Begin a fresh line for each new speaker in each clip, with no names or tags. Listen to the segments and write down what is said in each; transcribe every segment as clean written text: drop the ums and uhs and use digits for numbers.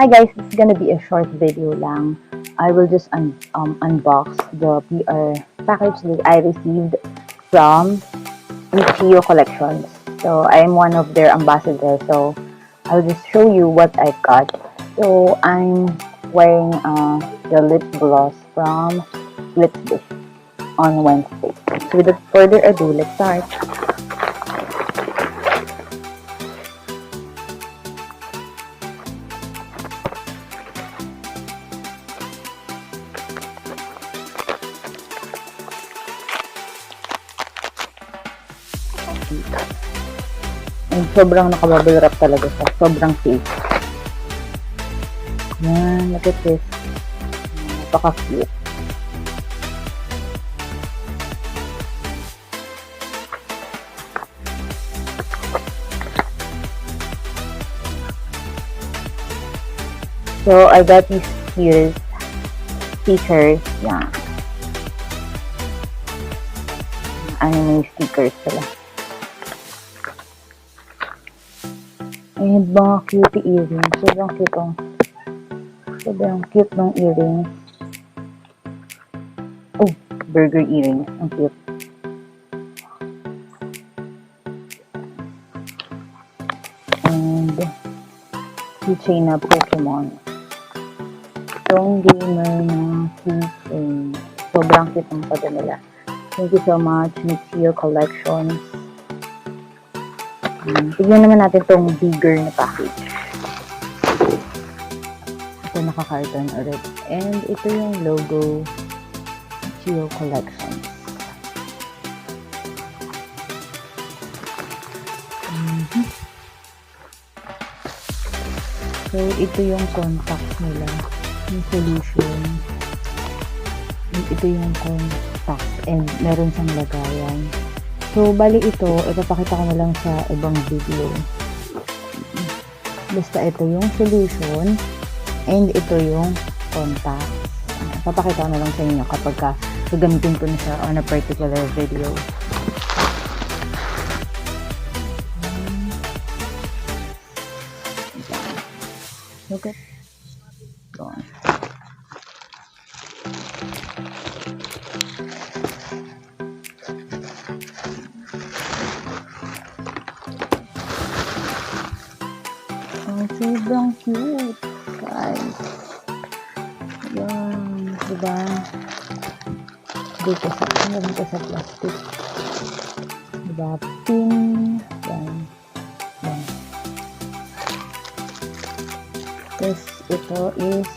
Hi guys, this is gonna be a short video lang. I will just unbox the PR package that I received from Michiyo Collections. So I'm one of their ambassadors. So I'll just show you what I got. So I'm wearing the lip gloss from Lips on Wednesday. So without further ado, let's start. And sobrang nakabubble wrap talaga siya. Sobrang safe. Yan, look at this. Napaka-cute. So, I got these cute stickers. Yan. Anime stickers pala. And mga cutie earrings. Sobrang cute ang. Sobrang cute ng earrings. Oh, burger earrings. Ang cute. And keychain na Pokemon. Strong gamer na keychain. Sobrang cute ang pala nila. Thank you so much, Michiyo Collections. Tignan naman natin tong bigger na package. Ito naka-carton ulit. And ito yung logo Michiyo Collections. So, ito yung contacts nila. Yung solution. And ito yung contacts. And meron siyang lagayan. So, bali ito, ipapakita ko na lang sa ibang video. Basta ito yung solution, and ito yung contact. Ipapakita ko na lang sa inyo kapag gagamitin ko na siya on a particular video. Look at doon. Sobrang cute, guys. Yan, diba? Dito sa plastic. Diba? Pin. Yan. Yan. Tapos, ito is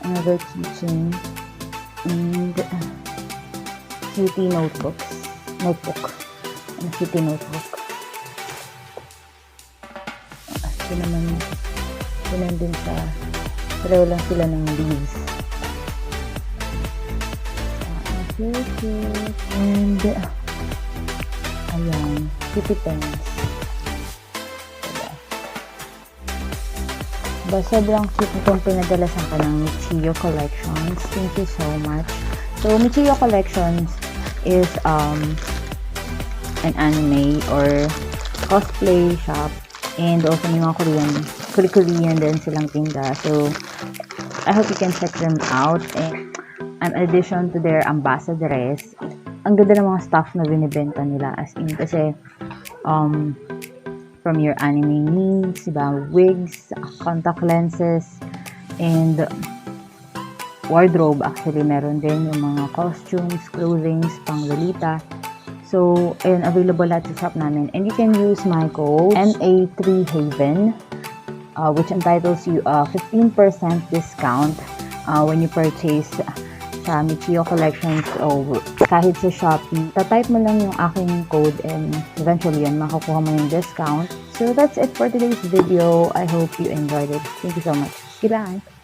another keychain. And, cutie notebook. Cutie notebook. Ito naman, yun din sa pareho lang sila ng leaves. And ayan, cutie pens. Diba, sobrang cute itong pinadala sa akin ng Michiyo Collections. Thank you so much. So, Michiyo Collections is an anime or cosplay shop. And also may mga Korean din silang tinda. So, I hope you can check them out. And in addition to their ambassadors, ang ganda ng mga stuff na binibenta nila. As in, kasi, from your anime needs, diba? Wigs, contact lenses, and wardrobe. Actually, meron din yung mga costumes, clothings, pang lolita. So, ayun, available lahat sa shop namin. And you can use my code, MA3HAVEN, which entitles you a 15% discount when you purchase sa Michiyo Collections o kahit sa Shopee. Tatype mo lang yung aking code and eventually yun, makukuha mo yung discount. So, that's it for today's video. I hope you enjoyed it. Thank you so much. Goodbye!